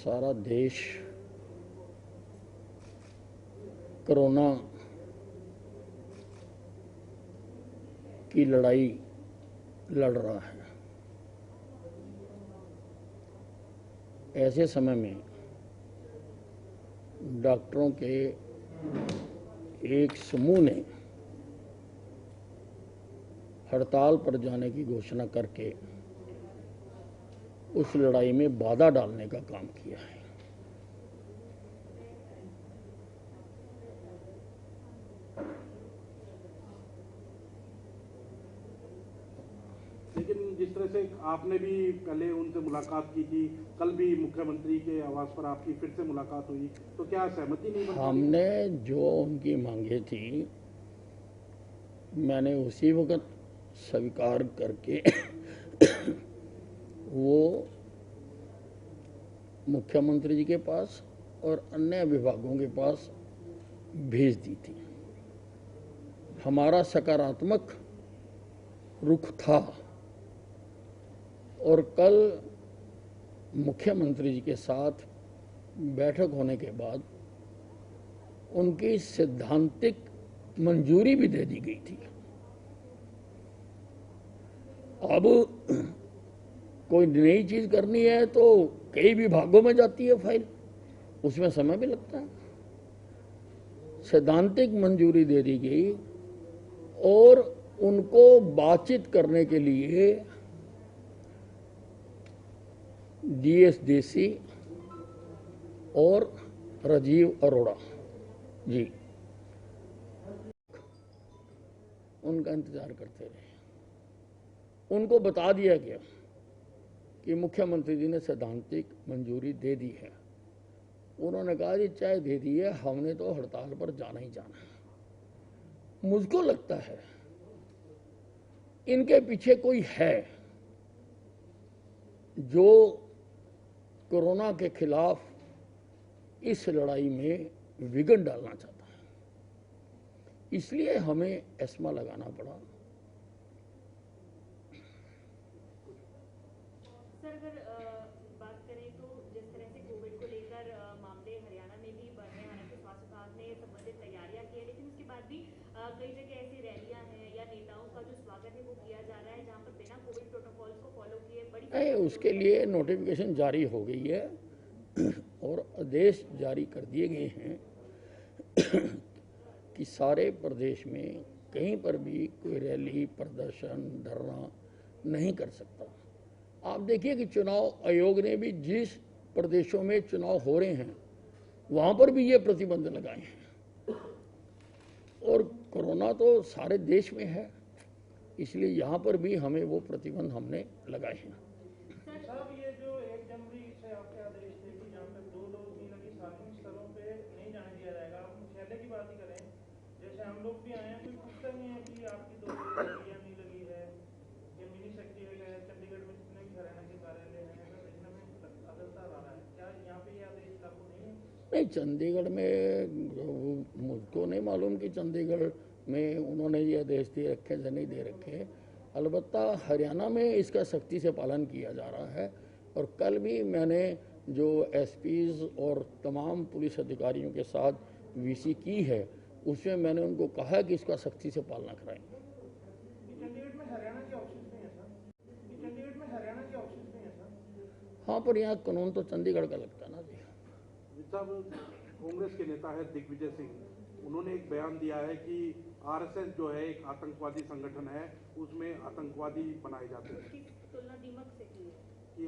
सारा देश कोरोना की लड़ाई लड़ रहा है। ऐसे समय में डॉक्टरों के एक समूह ने हड़ताल पर जाने की घोषणा करके उस लड़ाई में बाधा डालने का काम किया है। लेकिन जिस तरह से आपने भी पहले उनसे मुलाकात की थी, कल भी मुख्यमंत्री के आवास पर आपकी फिर से मुलाकात हुई, तो क्या सहमति नहीं बन पाई? हमने जो उनकी मांगे थी मैंने उसी वक्त स्वीकार करके वो मुख्यमंत्री जी के पास और अन्य विभागों के पास भेज दी थी। हमारा सकारात्मक रुख था और कल मुख्यमंत्री जी के साथ बैठक होने के बाद उनकी सैद्धांतिक मंजूरी भी दे दी गई थी। अब कोई नई चीज करनी है तो कई विभागों में जाती है फाइल, उसमें समय भी लगता है। सैद्धांतिक मंजूरी दे दी गई और उनको बातचीत करने के लिए डीएस देसी और राजीव अरोड़ा जी उनका इंतजार करते रहे। उनको बता दिया गया कि मुख्यमंत्री जी ने सैद्धांतिक मंजूरी दे दी है। उन्होंने कहा जी चाहे दे दी है, हमने तो हड़ताल पर जाना ही जाना है। मुझको लगता है इनके पीछे कोई है जो कोरोना के खिलाफ इस लड़ाई में विघन डालना चाहता है, इसलिए हमें एस्मा लगाना पड़ा। सर, अगर बात करें तो जिस तरह से कोविड को लेकर मामले हरियाणा में भी बढ़ रहे हैं, हालांकि स्वास्थ्य विभाग ने संबंधित तैयारियां की है, लेकिन उसके बाद भी कई जगह ऐसी रैलियां हैं या नेताओं का जो स्वागत है वो किया जा रहा है जहां पर बिना कोविड प्रोटोकॉल्स को फॉलो किए बड़ी उसके लिए नोटिफिकेशन जारी हो गई है और आदेश जारी कर दिए गए हैं कि सारे प्रदेश में कहीं पर भी कोई रैली, प्रदर्शन, धरना नहीं कर सकता। आप देखिए कि चुनाव आयोग ने भी जिस प्रदेशों में चुनाव हो रहे हैं वहां पर भी ये प्रतिबंध लगाए हैं और कोरोना तो सारे देश में है, इसलिए यहाँ पर भी हमें वो प्रतिबंध हमने लगाए हैं। साहब, ये जो 1 जनवरी से आपके आदेश थे कि जहाँ पे 2 डोज नहीं लगी सार्वजनिक स्थलों पे नहीं जाने दिया जाएगा, आप मुख्यालय की बात ही करें, जैसे हम लोग भी आए हैं, कोई पूछता नहीं है कि आपकी 2 डोज लगी या नहीं लगी है। ये मिनी सेक्रेटरिएट है, चंडीगढ़ में जितने भी हरियाणा के कार्यालय हैं, सब इसमें अदलता आ रहा है। क्या यहाँ पे ये आदेश लागू नहीं है? नहीं, चंडीगढ़ में मुझको नहीं मालूम कि चंडीगढ़ में उन्होंने ये आदेश दे रखे या नहीं दे रखे। अलबत्ता हरियाणा में इसका सख्ती से पालन किया जा रहा है और कल भी मैंने जो एसपीज और तमाम पुलिस अधिकारियों के साथ वीसी की है उसमें मैंने उनको कहा कि इसका सख्ती से पालना कराएं। चंडीगढ़ में हरियाणा के ऑफिस नहीं है सर? चंडीगढ़ में हरियाणा के ऑफिस नहीं है सर? हाँ, पर यहाँ कानून तो चंडीगढ़ का लगता है ना जी। साहब, कांग्रेस के नेता है दिग्विजय सिंह, उन्होंने एक बयान दिया है कि आरएसएस जो है एक आतंकवादी संगठन है, उसमें आतंकवादी बनाए जाते हैं। तुलना दीमक से की है कि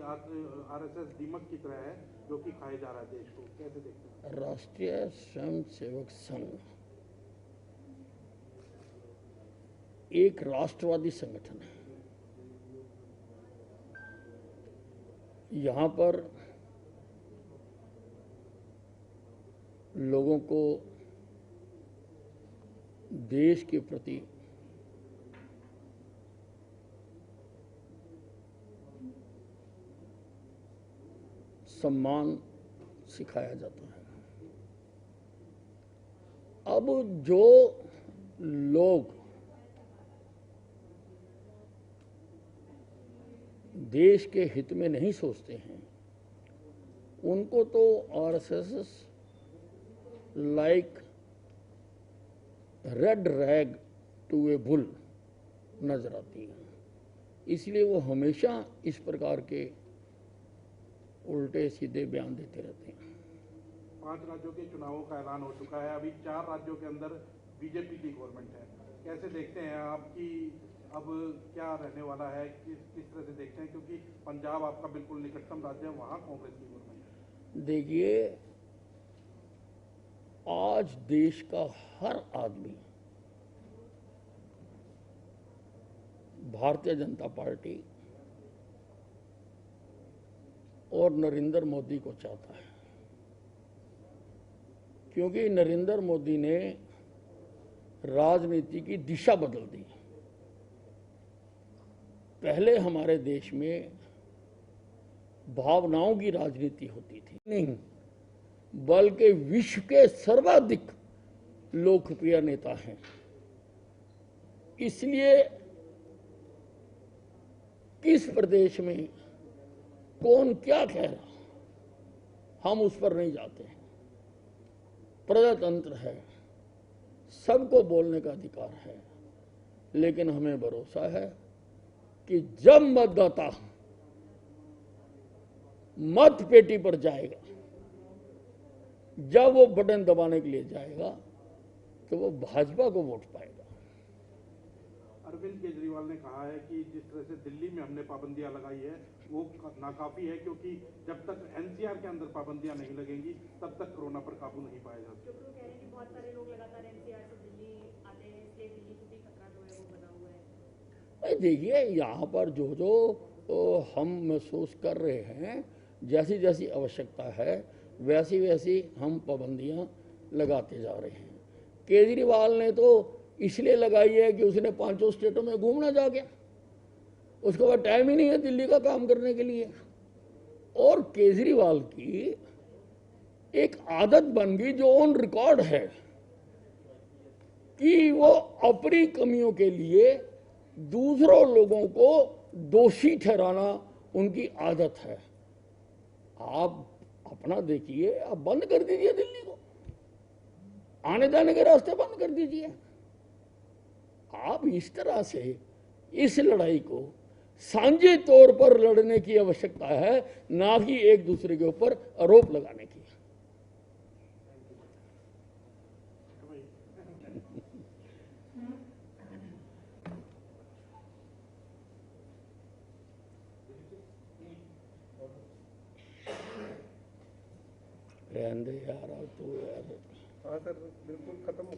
आरएसएस दीमक की तरह है जो कि खाए जा रहा है देश को, कैसे देखते हैं? राष्ट्रीय स्वयंसेवक संघ एक राष्ट्रवादी संगठन है। यहाँ पर लोगों को देश के प्रति सम्मान सिखाया जाता है। अब जो लोग देश के हित में नहीं सोचते हैं उनको तो RSS like red rag to a bull नजर आती है, इसलिए वो हमेशा इस प्रकार के उल्टे सीधे बयान देते रहते हैं। 5 राज्यों के चुनावों का ऐलान हो चुका है, अभी 4 राज्यों के अंदर बीजेपी की गवर्नमेंट है, कैसे देखते हैं आपकी अब क्या रहने वाला है, किस तरह से देखते हैं, क्योंकि पंजाब आपका बिल्कुल निकटतम राज्य है, वहां कांग्रेस की गवर्नमेंट है। देखिए, आज देश का हर आदमी भारतीय जनता पार्टी और नरेंद्र मोदी को चाहता है, क्योंकि नरेंद्र मोदी ने राजनीति की दिशा बदल दी। पहले हमारे देश में भावनाओं की राजनीति होती थी, नहीं, बल्कि विश्व के सर्वाधिक लोकप्रिय नेता हैं। इसलिए किस प्रदेश में कौन क्या कह रहा, हम उस पर नहीं जाते हैं। प्रजातंत्र है, सबको बोलने का अधिकार है, लेकिन हमें भरोसा है कि जब मतदाता मत पेटी पर जाएगा, जब वो बटन दबाने के लिए जाएगा, तो वो भाजपा को वोट पाएगा। अरविंद केजरीवाल ने कहा है कि जिस तरह से दिल्ली में हमने पाबंदियां लगाई है वो नाकाफी है, क्योंकि जब तक एनसीआर के अंदर पाबंदियां नहीं लगेंगी तब तक कोरोना पर काबू नहीं पाया जा सकता। कह रहे हैं कि बहुत सारे लोग लगातार एनसीआर से दिल्ली आते हैं, इसलिए दिल्ली को भी खतरा जो है वो बना हुआ है। देखिए, यहाँ पर जो हम महसूस कर रहे हैं, जैसी जैसी आवश्यकता है वैसी वैसी हम पाबंदियां लगाते जा रहे हैं। केजरीवाल ने तो इसलिए लगाई है कि उसने 5 स्टेटों में घूमना जा गया, उसके बाद टाइम ही नहीं है दिल्ली का काम करने के लिए। और केजरीवाल की एक आदत बन गई जो ऑन रिकॉर्ड है कि वो अपनी कमियों के लिए दूसरों लोगों को दोषी ठहराना उनकी आदत है। आप अपना देखिए, आप बंद कर दीजिए दिल्ली को, आने जाने के रास्ते बंद कर दीजिए। आप इस तरह से इस लड़ाई को साझे तौर पर लड़ने की आवश्यकता है, ना कि एक दूसरे के ऊपर आरोप लगाने की। रहने दे यार, तो यार। हाँ सर, बिल्कुल खत्म।